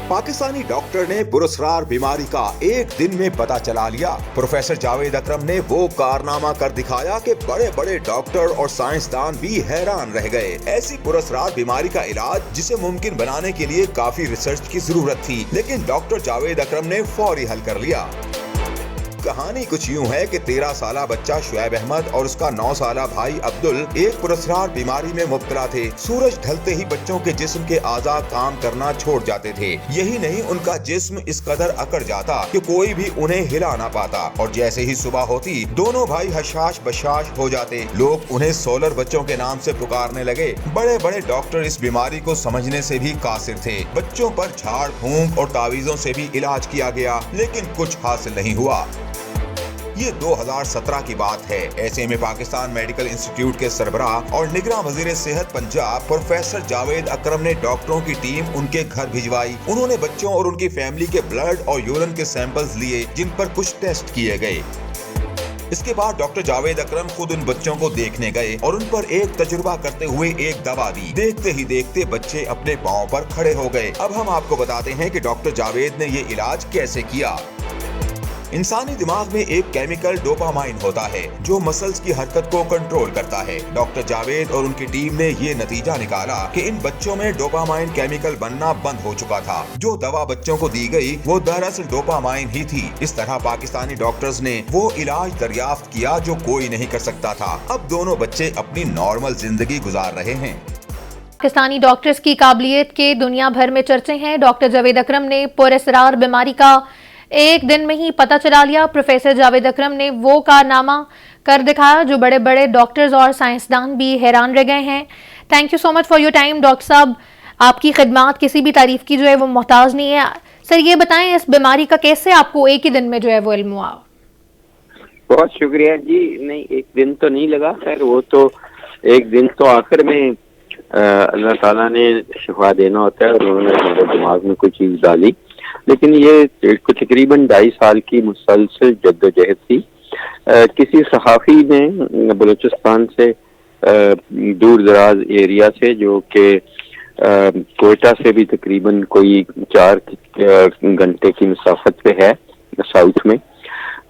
Pakistani doctor ने पुरस्कार बीमारी का एक दिन में पता चला लिया। प्रोफेसर जावेद अकरम ने वो कारनामा कर दिखाया कि बड़े बड़े डॉक्टर और साइंसदान भी हैरान रह गए। ऐसी पुरस्कार बीमारी का इलाज जिसे मुमकिन बनाने के लिए काफी रिसर्च की जरूरत थी, लेकिन डॉक्टर जावेद अकरम ने फौरी हल कर लिया। कहानी कुछ यूं है कि 13 साला बच्चा शुएब अहमद और उसका 9 साला भाई अब्दुल एक पुरस्कार बीमारी में मुब्तला थे। सूरज ढलते ही बच्चों के जिस्म के आज़ा काम करना छोड़ जाते थे। यही नहीं, उनका जिस्म इस कदर अकड़ जाता कि कोई भी उन्हें हिला ना पाता, और जैसे ही सुबह होती दोनों भाई हशाश बशाश हो जाते। लोग उन्हें सोलर बच्चों के नाम से पुकारने लगे। बड़े बड़े डॉक्टर इस बीमारी को समझने से भी कासिर थे। बच्चों पर झाड़ फूंक और तावीज़ों से भी इलाज किया गया, लेकिन कुछ हासिल नहीं हुआ। ये 2017 की बात है। ऐसे में पाकिस्तान मेडिकल इंस्टीट्यूट के सरबराह और निगरान वजीर सेहत पंजाब प्रोफेसर जावेद अकरम ने डॉक्टरों की टीम उनके घर भिजवाई। उन्होंने बच्चों और उनकी फैमिली के ब्लड और यूरिन के सैंपल्स लिए, जिन पर कुछ टेस्ट किए गए। इसके बाद डॉक्टर जावेद अकरम खुद उन बच्चों को देखने गए और उन पर एक तजुर्बा करते हुए एक दवा दी। देखते ही देखते बच्चे अपने पांव पर खड़े हो गए। अब हम आपको बताते हैं कि डॉक्टर जावेद ने ये इलाज कैसे किया। इंसानी दिमाग में एक केमिकल डोपामाइन होता है जो मसल्स की हरकत को कंट्रोल करता है। डॉक्टर जावेद और उनकी टीम ने ये नतीजा निकाला कि इन बच्चों में डोपामाइन केमिकल बनना बंद हो चुका था। जो दवा बच्चों को दी गई वो दरअसल डोपामाइन ही थी। इस तरह पाकिस्तानी डॉक्टर्स ने वो इलाज दरियाफ्त किया जो कोई नहीं कर सकता था। अब दोनों बच्चे अपनी नॉर्मल जिंदगी गुजार रहे हैं। पाकिस्तानी डॉक्टर्स की काबिलियत के दुनिया भर में चर्चे हैं। डॉक्टर जावेद अकरम ने पुरस्कार बीमारी का एक दिन में ही पता चला लिया। प्रोफेसर जावेद अकरम ने वो कारनामा कर दिखाया जो बड़े बड़े डॉक्टर्स और साइंसदान भी हैरान रह गए हैं। Thank you so much for your time doctor साहब। आपकी खिदमत किसी भी तारीफ की जो है वो मोहताज नहीं है। सर ये बताएं, इस बीमारी का कैसे आपको एक ही दिन में जो है वो इल्म हुआ? बहुत शुक्रिया जी। नहीं, एक दिन तो नहीं लगा, खैर वो तो एक दिन तो आखिर में अल्लाह ताला ने शिफा देना होता है और उन्होंने हमारे दिमाग में कोई चीज़ डाली। लेकिन ये तकरीबन 2.5 साल की मुसलसल जद्दोजहद थी। किसी सहाफ़ी ने बलूचिस्तान से दूर दराज एरिया से, जो कि कोयटा से भी तकरीबन कोई 4 घंटे की मसाफत पे है साउथ में,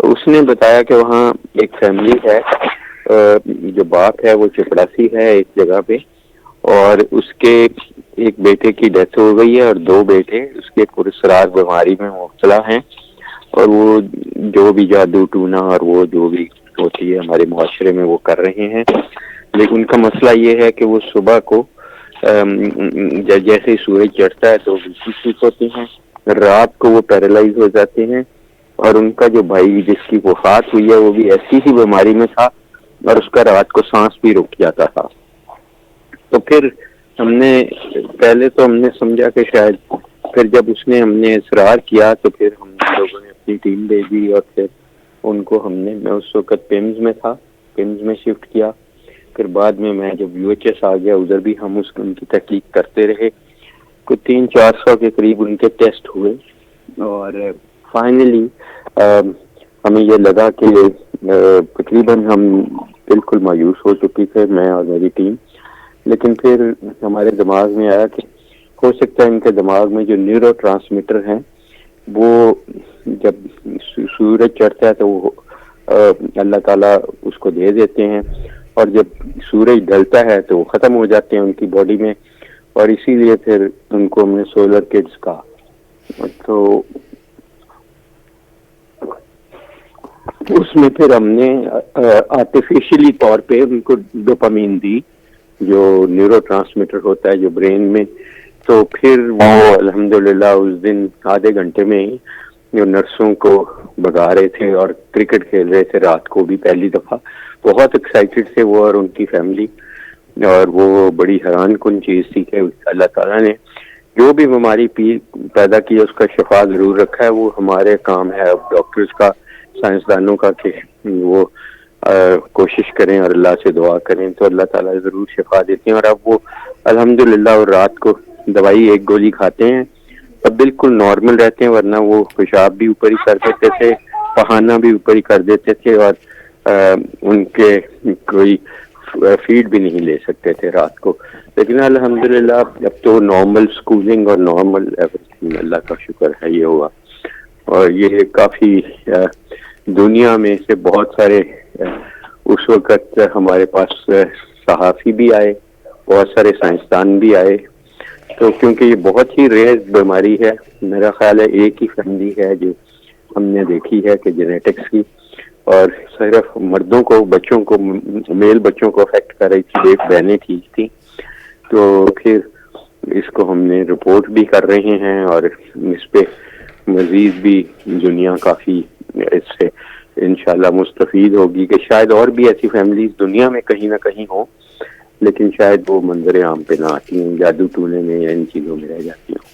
उसने बताया कि वहाँ एक फैमिली है, जो बाप है वो चपड़ासी है एक जगह पे, और उसके एक बेटे की डेथ हो गई है और 2 बेटे उसके पुरस्कार बीमारी में मुब्तला हैं। और वो जो भी जादू टूना और वो जो भी होती है हमारे मुआशरे में वो कर रहे हैं। लेकिन उनका मसला ये है कि वो सुबह को जैसे ही सूरज चढ़ता है तो बिल्कुल ठीक होते हैं, रात को वो पैरालाइज हो जाते हैं। और उनका जो भाई जिसकी वफात हुई है वो भी ऐसी ही बीमारी में था और उसका रात को सांस भी रुक जाता था। तो फिर पहले तो हमने समझा कि शायद, फिर जब हमने इसरार किया तो फिर हम लोगों ने अपनी टीम भेजी और फिर उनको मैं उस वक्त पिम्स में था, पिम्स में शिफ्ट किया। फिर बाद में मैं जब UHS आ गया उधर भी हम उनकी तहकीक करते रहे। कुछ 300-400 के करीब उनके टेस्ट हुए और फाइनली हमें ये लगा कि तकरीबन हम बिल्कुल मायूस हो चुकी थे, मैं और मेरी टीम। लेकिन फिर हमारे दिमाग में आया कि हो सकता है इनके दिमाग में जो न्यूरो ट्रांसमीटर हैं वो जब सूरज चढ़ता है तो वो अल्लाह ताला उसको दे देते हैं, और जब सूरज ढलता है तो वो ख़त्म हो जाते हैं उनकी बॉडी में, और इसीलिए फिर उनको हमने सोलर किड्स कहा। तो उसमें फिर हमने आर्टिफिशियली तौर पे उनको डोपामीन दी, जो न्यूरो ट्रांसमीटर होता है जो ब्रेन में। तो फिर वो अल्हम्दुलिल्लाह उस दिन आधे घंटे में ही जो नर्सों को भगा रहे थे और क्रिकेट खेल रहे थे रात को भी पहली दफ़ा। बहुत एक्साइटेड थे वो और उनकी फैमिली, और वो बड़ी हैरान कुन चीज़ थी कि अल्लाह ताला ने जो भी बीमारी पैदा की है उसका शिफा ज़रूर रखा है। वो हमारे काम है अब डॉक्टर्स का, साइंसदानों का, कि वो कोशिश करें और अल्लाह से दुआ करें तो अल्लाह ताला ज़रूर शिफा देते हैं। और अब वो अल्हम्दुलिल्लाह और रात को दवाई 1 गोली खाते हैं, अब बिल्कुल नॉर्मल रहते हैं। वरना वो पेशाब भी ऊपर ही कर देते थे, पहाना भी ऊपर ही कर देते थे, और उनके कोई فیڈ بھی نہیں لے سکتے تھے رات کو. لیکن الحمدللہ اب تو نارمل اسکولنگ اور نارمل ایوریتھنگ اللہ کا شکر ہے یہ ہوا. اور یہ کافی دنیا میں سے بہت سارے اس وقت ہمارے پاس صحافی بھی آئے, بہت سارے سائنسدان بھی آئے. تو کیونکہ یہ بہت ہی ریئر بیماری ہے, میرا خیال ہے ایک ہی فیملی ہے جو ہم نے دیکھی ہے کہ جینیٹکس کی, اور صرف مردوں کو, بچوں کو, میل بچوں کو افیکٹ کر رہی تھی, ایک بہنیں ٹھیک تھی. تو پھر اس کو ہم نے رپورٹ بھی کر رہے ہیں اور اس پہ مزید بھی دنیا کافی اس سے انشاءاللہ مستفید ہوگی کہ شاید اور بھی ایسی فیملیز دنیا میں کہیں نہ کہیں ہوں, لیکن شاید وہ منظر عام پہ نہ آتی ہیں, جادو ٹونے میں یا ان چیزوں میں رہ جاتی ہوں.